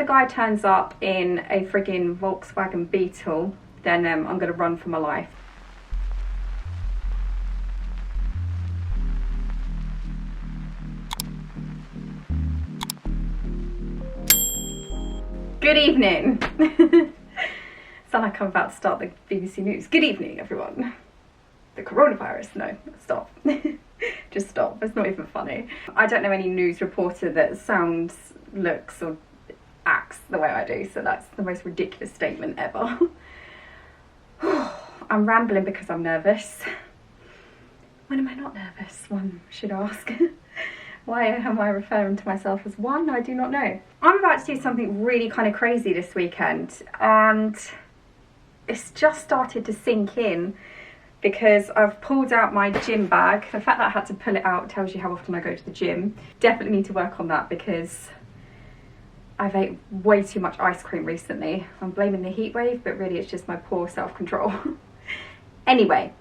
the guy turns up in a friggin' Volkswagen Beetle, then I'm gonna run for my life. Good evening. Sound like I'm about to start the BBC News. Good evening, everyone. The coronavirus. No, stop. Just stop. It's not even funny. I don't know any news reporter that sounds, looks, or acts the way I do, so that's the most ridiculous statement ever. I'm rambling because I'm nervous. When am I not nervous? One should ask. Why am I referring to myself as one? I do not know. I'm about to do something really kind of crazy this weekend, and it's just started to sink in because I've pulled out my gym bag. The fact that I had to pull it out tells you how often I go to the gym. Definitely need to work on that because I've ate way too much ice cream recently. I'm blaming the heat wave, but really it's just my poor self-control. Anyway,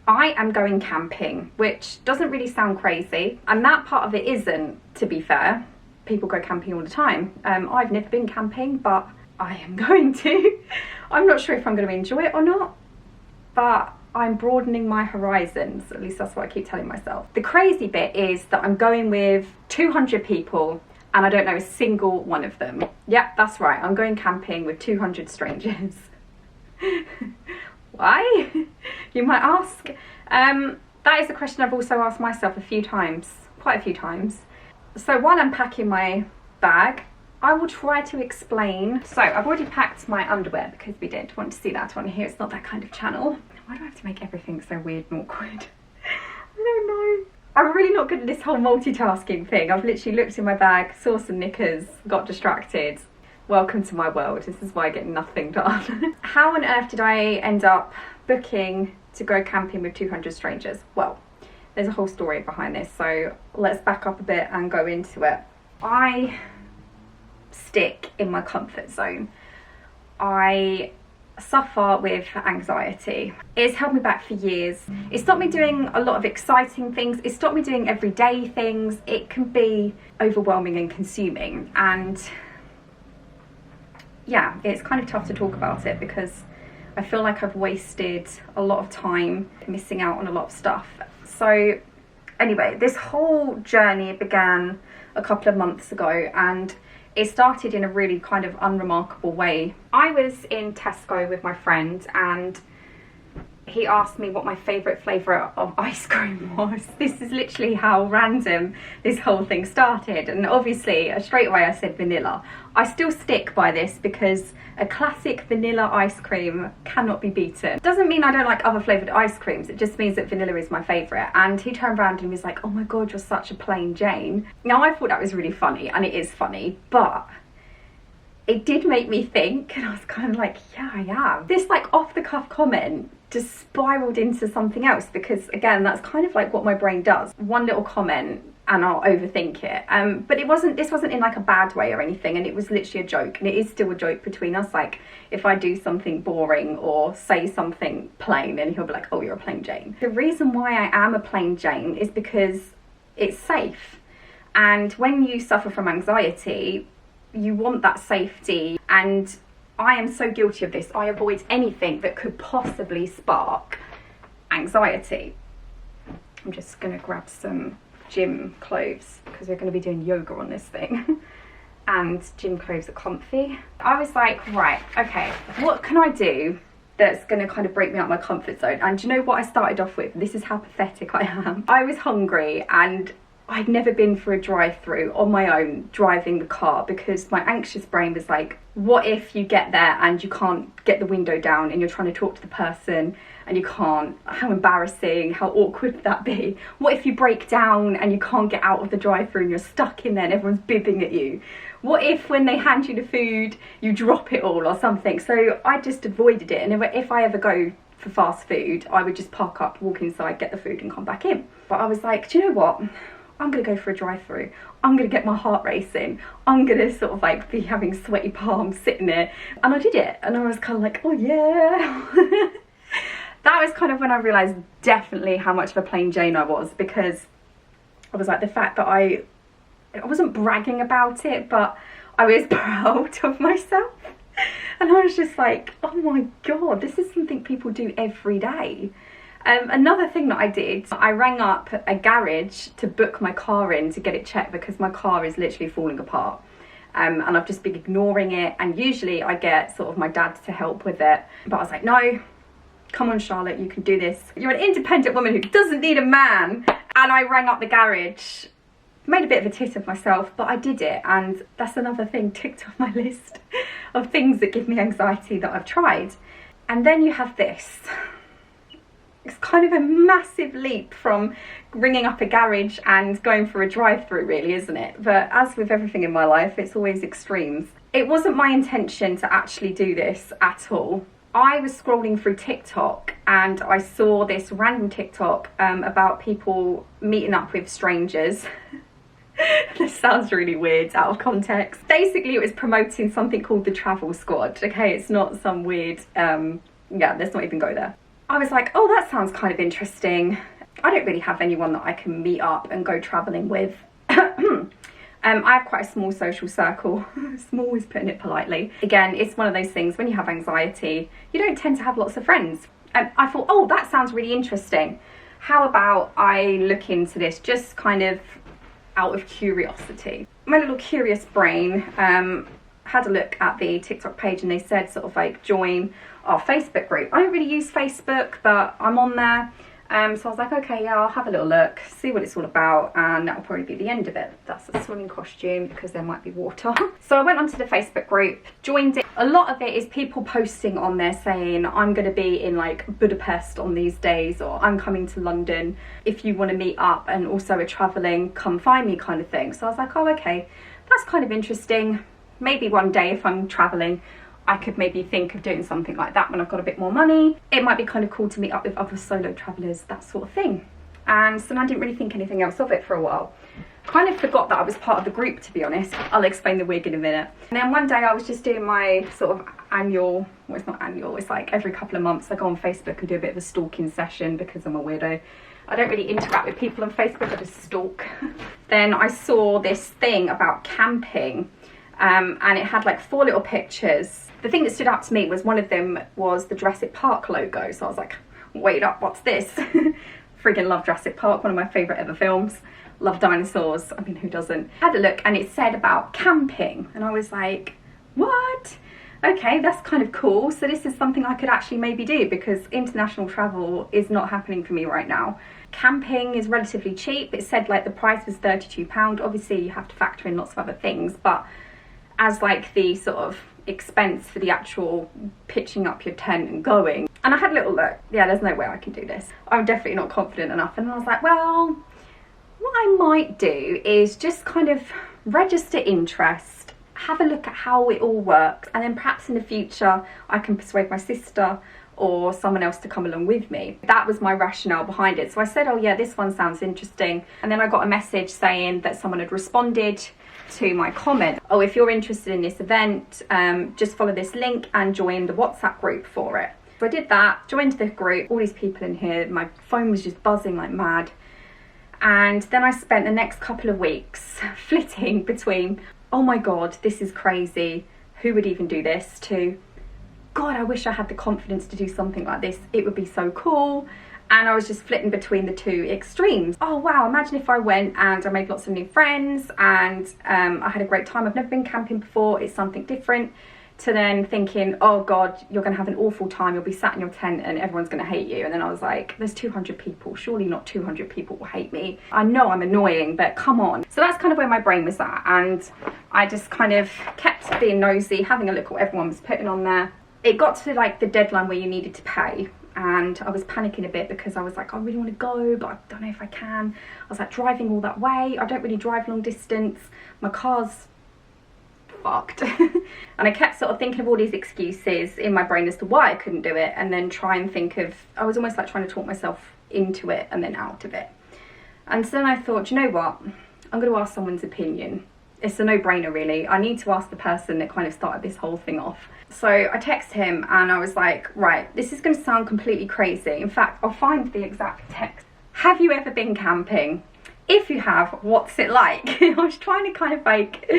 I am going camping, which doesn't really sound crazy, and that part of it isn't, to be fair. People go camping all the time. I've never been camping, but I am going to. I'm not sure if I'm going to enjoy it or not, but I'm broadening my horizons. At least that's what I keep telling myself. The crazy bit is that I'm going with 200 people and I don't know a single one of them. Yep, that's right. I'm going camping with 200 strangers. Why? You might ask. That is a question I've also asked myself a few times, quite a few times. So while I'm packing my bag, I will try to explain. So I've already packed my underwear because we didn't want to see that on here. It's not that kind of channel. Why do I have to make everything so weird and awkward? I don't know. I'm really not good at this whole multitasking thing. I've literally looked in my bag, saw some knickers, got distracted. Welcome to my world. This is why I get nothing done. How on earth did I end up booking to go camping with 200 strangers? Well, there's a whole story behind this, so let's back up a bit and go into it. I stick in my comfort zone. I suffer with anxiety. It's held me back for years. It stopped me doing a lot of exciting things. It stopped me doing everyday things. It can be overwhelming and consuming, and yeah, it's kind of tough to talk about it because I feel like I've wasted a lot of time missing out on a lot of stuff. So anyway, this whole journey began a couple of months ago, and it started in a really kind of unremarkable way. I was in Tesco with my friend and he asked me what my favourite flavour of ice cream was. This is literally how random this whole thing started, and obviously straight away I said vanilla. I still stick by this because a classic vanilla ice cream cannot be beaten. Doesn't mean I don't like other flavoured ice creams, it just means that vanilla is my favourite. And he turned around and was like, oh my god, you're such a plain Jane. Now I thought that was really funny, and it is funny, but it did make me think, and I was kind of like, yeah, I am. This like off the cuff comment just spiraled into something else because again, that's kind of like what my brain does. One little comment and I'll overthink it. But this wasn't in like a bad way or anything, and it was literally a joke, and it is still a joke between us. Like if I do something boring or say something plain, then he'll be like, oh, you're a plain Jane. The reason why I am a plain Jane is because it's safe, and when you suffer from anxiety, you want that safety, and I am so guilty of this. I avoid anything that could possibly spark anxiety. I'm just gonna grab some gym clothes because we're going to be doing yoga on this thing. And gym clothes are comfy. I was like, right, okay, what can I do that's going to kind of break me out of my comfort zone? And do you know what I started off with? This is how pathetic I am. I was hungry and I'd never been for a drive-through on my own driving the car because my anxious brain was like, what if you get there and you can't get the window down and you're trying to talk to the person and you can't? How embarrassing, how awkward would that be? What if you break down and you can't get out of the drive-through and you're stuck in there and everyone's bibbing at you? What if when they hand you the food you drop it all or something? So I just avoided it, and if I ever go for fast food I would just park up, walk inside, get the food and come back in. But I was like, do you know what? I'm gonna go for a drive-through. I'm gonna get my heart racing. I'm gonna sort of like be having sweaty palms sitting there. And I did it, and I was kind of like, oh yeah. That was kind of when I realised definitely how much of a plain Jane I was, because I was like, the fact that I wasn't bragging about it, but I was proud of myself. And I was just like, oh my God, this is something people do every day. Another thing that I did, I rang up a garage to book my car in to get it checked because my car is literally falling apart. And I've just been ignoring it, and usually I get sort of my dad to help with it. But I was like, no, come on Charlotte, you can do this. You're an independent woman who doesn't need a man. And I rang up the garage, made a bit of a tit of myself, but I did it, and that's another thing ticked off my list of things that give me anxiety that I've tried. And then you have this. It's kind of a massive leap from ringing up a garage and going for a drive-through, really, isn't it? But as with everything in my life, it's always extremes. It wasn't my intention to actually do this at all. I was scrolling through TikTok and I saw this random TikTok about people meeting up with strangers. This sounds really weird out of context. Basically, it was promoting something called the Travel Squad. Okay, it's not some weird, yeah, let's not even go there. I was like, oh, that sounds kind of interesting. I don't really have anyone that I can meet up and go travelling with. I have quite a small social circle. Small is putting it politely. Again, it's one of those things, when you have anxiety, you don't tend to have lots of friends. I thought, oh, that sounds really interesting. How about I look into this just kind of out of curiosity? My little curious brain had a look at the TikTok page and they said sort of like join our Facebook group. I don't really use Facebook, but I'm on there. So I was like, okay, yeah, I'll have a little look, see what it's all about, and that'll probably be the end of it. That's a swimming costume because there might be water. So I went onto the Facebook group, joined it. A lot of it is people posting on there saying, I'm going to be in like Budapest on these days, or I'm coming to London. If you want to meet up and also are travelling, come find me kind of thing. So I was like, oh, okay, that's kind of interesting. Maybe one day if I'm travelling, I could maybe think of doing something like that when I've got a bit more money. It might be kind of cool to meet up with other solo travellers, that sort of thing. And so I didn't really think anything else of it for a while. Kind of forgot that I was part of the group, to be honest. I'll explain the wig in a minute. And then one day I was just doing my sort of annual, well, it's not annual, it's like every couple of months I go on Facebook and do a bit of a stalking session because I'm a weirdo. I don't really interact with people on Facebook, I just stalk. Then I saw this thing about camping. And it had like 4 little pictures. The thing that stood out to me was one of them was the Jurassic Park logo. So I was like, wait up, what's this? Friggin' love Jurassic Park, one of my favourite ever films. Love dinosaurs, I mean, who doesn't? I had a look and it said about camping. And I was like, what? Okay, that's kind of cool. So this is something I could actually maybe do because international travel is not happening for me right now. Camping is relatively cheap. It said like the price was £32. Obviously you have to factor in lots of other things, but as like the sort of expense for the actual pitching up your tent and going. And I had a little look. Yeah, there's no way I can do this. I'm definitely not confident enough. And I was like, well, what I might do is just kind of register interest, have a look at how it all works, and then perhaps in the future I can persuade my sister or someone else to come along with me. That was my rationale behind it. So I said, oh yeah, this one sounds interesting. And then I got a message saying that someone had responded to my comment. Oh, if you're interested in this event, just follow this link and join the WhatsApp group for it. So I did that, joined the group, all these people in here, my phone was just buzzing like mad. And then I spent the next couple of weeks flitting between, oh my God, this is crazy, who would even do this, to, God, I wish I had the confidence to do something like this, it would be so cool. And I was just flitting between the two extremes. Oh wow, imagine if I went and I made lots of new friends and I had a great time. I've never been camping before, it's something different. To then thinking, oh God, you're gonna have an awful time, you'll be sat in your tent and everyone's gonna hate you. And then I was like, there's 200 people, surely not 200 people will hate me. I know I'm annoying, but come on. So that's kind of where my brain was at. And I just kind of kept being nosy, having a look at what everyone was putting on there. It got to like the deadline where you needed to pay. And I was panicking a bit because I was like, I really want to go, but I don't know if I can. I was like, driving all that way, I don't really drive long distance, my car's fucked. And I kept sort of thinking of all these excuses in my brain as to why I couldn't do it, and then try and think of, I was almost like trying to talk myself into it and then out of it. And so then I thought, you know what, I'm going to ask someone's opinion. It's a no-brainer really. I need to ask the person that kind of started this whole thing off. So I texted him and I was like, right, this is going to sound completely crazy. In fact, I'll find the exact text. Have you ever been camping? If you have, what's it like? I was trying to kind of like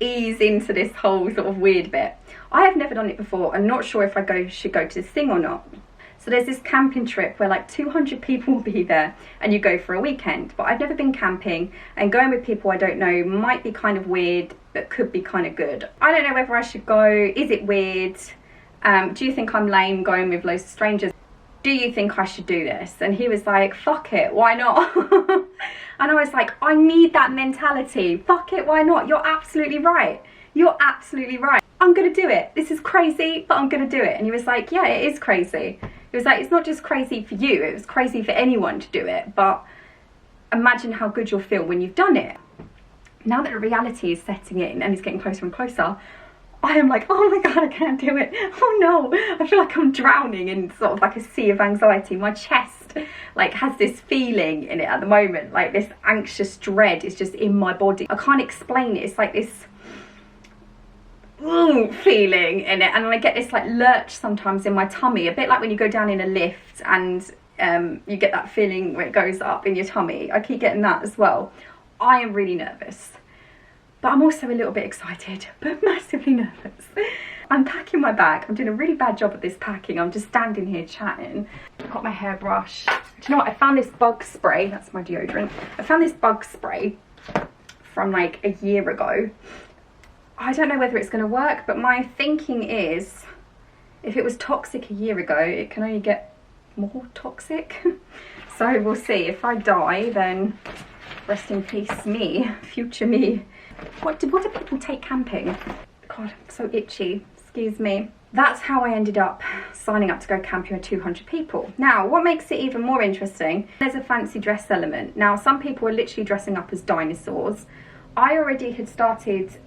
ease into this whole sort of weird bit. I have never done it before. I'm not sure if I should go to this thing or not. So there's this camping trip where like 200 people will be there and you go for a weekend. But I've never been camping, and going with people I don't know might be kind of weird, but could be kind of good. I don't know whether I should go. Is it weird? Do you think I'm lame going with loads of strangers? Do you think I should do this? And he was like, fuck it, why not? And I was like, I need that mentality. Fuck it, why not? You're absolutely right. You're absolutely right. I'm gonna do it. This is crazy, but I'm gonna do it. And he was like, yeah, it is crazy. He was like, it's not just crazy for you, it was crazy for anyone to do it, but imagine how good you'll feel when you've done it. Now that the reality is setting in and it's getting closer and closer, I am like, oh my God, I can't do it. Oh no, I feel like I'm drowning in sort of like a sea of anxiety. My chest like has this feeling in it at the moment, like this anxious dread is just in my body. I can't explain it. It's like this feeling in it, and I get this like lurch sometimes in my tummy, a bit like when you go down in a lift and you get that feeling when it goes up in your tummy. I keep getting that as well. I am really nervous, but I'm also a little bit excited, but massively nervous. I'm packing my bag. I'm doing a really bad job at this packing. I'm just standing here chatting. I've got my hairbrush. Do you know what? I found this bug spray. That's my deodorant. I found this bug spray from like a year ago. I don't know whether it's going to work, but my thinking is if it was toxic a year ago, it can only get more toxic. So we'll see. If I die, then rest in peace me, future me. What do people take camping? God, I'm so itchy. Excuse me. That's how I ended up signing up to go camping with 200 people. Now, what makes it even more interesting, there's a fancy dress element. Now, some people are literally dressing up as dinosaurs. I already had started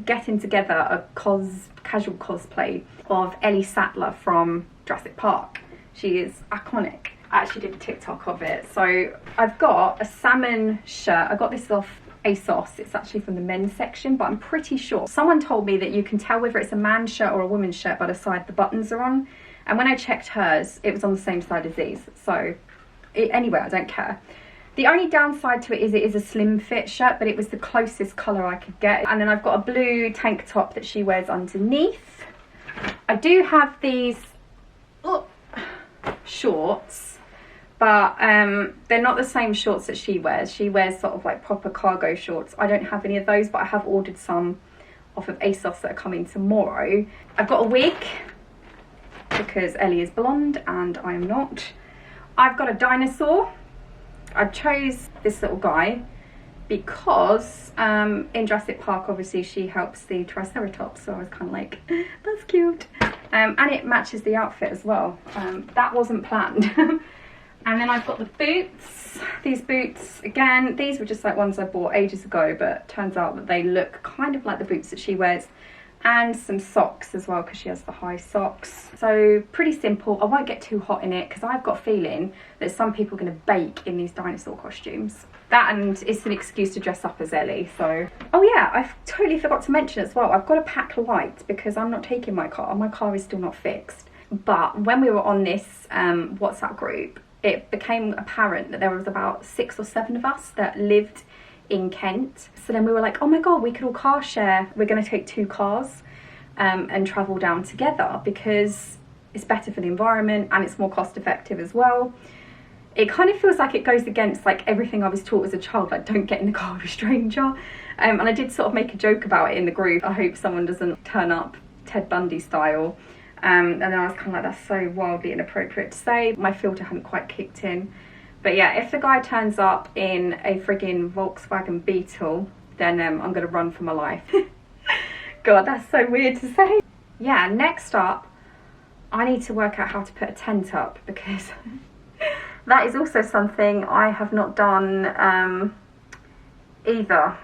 getting together a casual cosplay of Ellie Sattler from Jurassic Park. She is iconic. I actually did a TikTok of it. So I've got a salmon shirt. I got this off ASOS. It's actually from the men's section, but I'm pretty sure. Someone told me that you can tell whether it's a man's shirt or a woman's shirt by the side the buttons are on. And when I checked hers, it was on the same side as these. So anyway, I don't care. The only downside to it is a slim fit shirt, but it was the closest colour I could get. And then I've got a blue tank top that she wears underneath. I do have these shorts, but they're not the same shorts that she wears. She wears sort of like proper cargo shorts. I don't have any of those, but I have ordered some off of ASOS that are coming tomorrow. I've got a wig because Ellie is blonde and I am not. I've got a dinosaur. I chose this little guy because in Jurassic Park, obviously, she helps the Triceratops, so I was kind of like, that's cute. And it matches the outfit as well. That wasn't planned. And then I've got the boots. These boots, again, these were just like ones I bought ages ago, but turns out that they look kind of like the boots that she wears. And some socks as well, because she has the high socks. So pretty simple. I won't get too hot in it because I've got a feeling that some people are going to bake in these dinosaur costumes. That, and it's an excuse to dress up as Ellie. So, oh yeah, I totally forgot to mention as well, I've got to pack light because I'm not taking my car. My car is still not fixed. But when we were on this WhatsApp group, it became apparent that there was about 6 or 7 of us that lived in Kent. So then we were like, oh my God, we could all car share. We're going to take 2 cars and travel down together because it's better for the environment and it's more cost effective as well. It kind of feels like it goes against like everything I was taught as a child, like don't get in the car with a stranger. And I did sort of make a joke about it in the group. I hope someone doesn't turn up Ted Bundy style. And then I was kind of like, that's so wildly inappropriate to say. My filter hadn't quite kicked in. But yeah, if the guy turns up in a friggin' Volkswagen Beetle, then I'm going to run for my life. God, that's so weird to say. Yeah, next up, I need to work out how to put a tent up because that is also something I have not done either.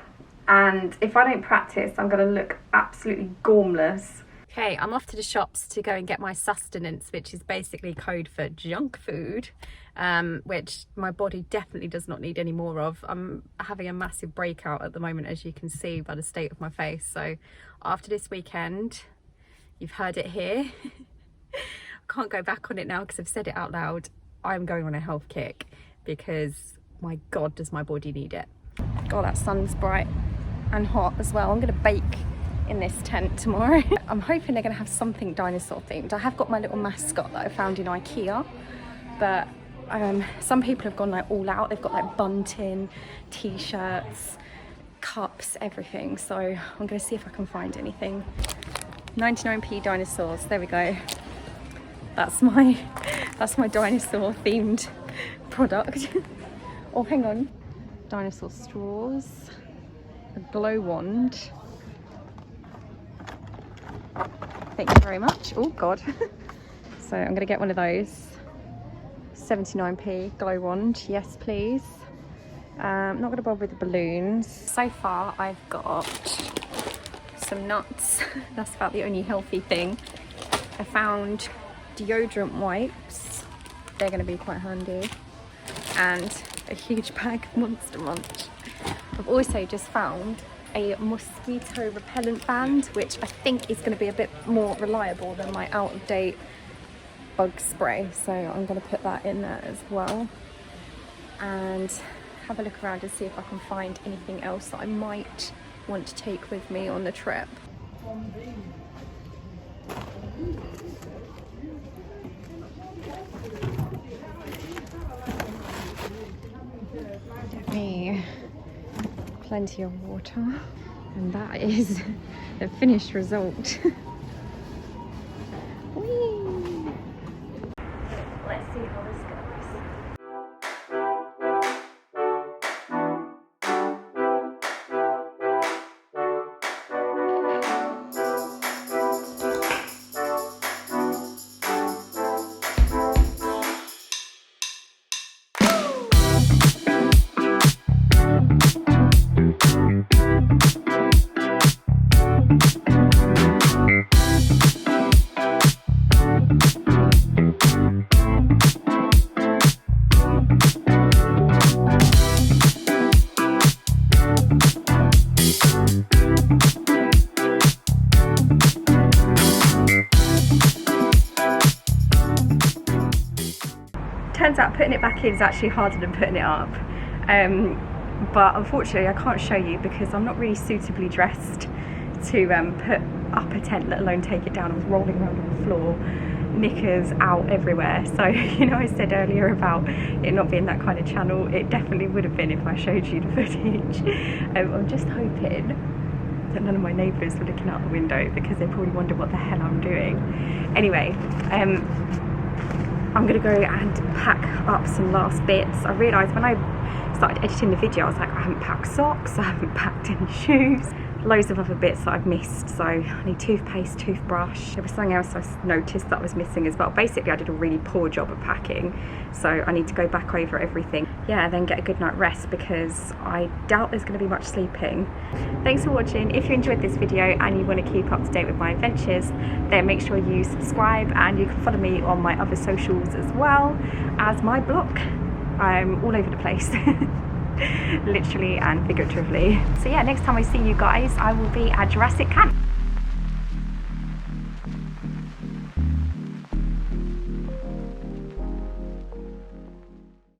And if I don't practice, I'm going to look absolutely gormless. Okay, I'm off to the shops to go and get my sustenance, which is basically code for junk food, which my body definitely does not need any more of. I'm having a massive breakout at the moment, as you can see by the state of my face. So after this weekend, you've heard it here. I can't go back on it now because I've said it out loud. I'm going on a health kick because my God, does my body need it. Oh, that sun's bright and hot as well. I'm gonna bake in this tent tomorrow. I'm hoping they're gonna have something dinosaur themed. I have got my little mascot that I found in IKEA, but some people have gone like all out. They've got like bunting, t-shirts, cups, everything. So I'm gonna see if I can find anything. 99p dinosaurs, there we go. That's my dinosaur themed product. Oh, hang on. Dinosaur straws, a glow wand. Thank you very much. Oh God. So I'm gonna get one of those. 79p glow wand, yes please. Not gonna bother with the balloons. So far I've got some nuts. That's about the only healthy thing. I found deodorant wipes. They're gonna be quite handy. And a huge bag of Monster Munch. I've also just found a mosquito repellent band, which I think is going to be a bit more reliable than my out-of-date bug spray. So I'm going to put that in there as well. And have a look around and see if I can find anything else that I might want to take with me on the trip. Me plenty of water, and that is the finished result. Whee! Let's see how this goes. Turns out putting it back in is actually harder than putting it up, but unfortunately I can't show you because I'm not really suitably dressed to put up a tent, let alone take it down. I was rolling around on the floor, knickers out everywhere. So you know, I said earlier about it not being that kind of channel. It definitely would have been if I showed you the footage. I'm just hoping that none of my neighbours were looking out the window because they probably wonder what the hell I'm doing. Anyway, I'm gonna go and pack up some last bits. I realised when I started editing the video, I was like, I haven't packed socks, I haven't packed any shoes, loads of other bits that I've missed. So I need toothpaste, toothbrush. There was something else I noticed that I was missing as well. Basically, I did a really poor job of packing, so I need to go back over everything. Yeah, then get a good night rest because I doubt there's going to be much sleeping. Thanks for watching. If you enjoyed this video and you want to keep up to date with my adventures, then make sure you subscribe, and you can follow me on my other socials as well as my blog. I'm all over the place. Literally and figuratively. So yeah, next time I see you guys, I will be at Jurassic Camp.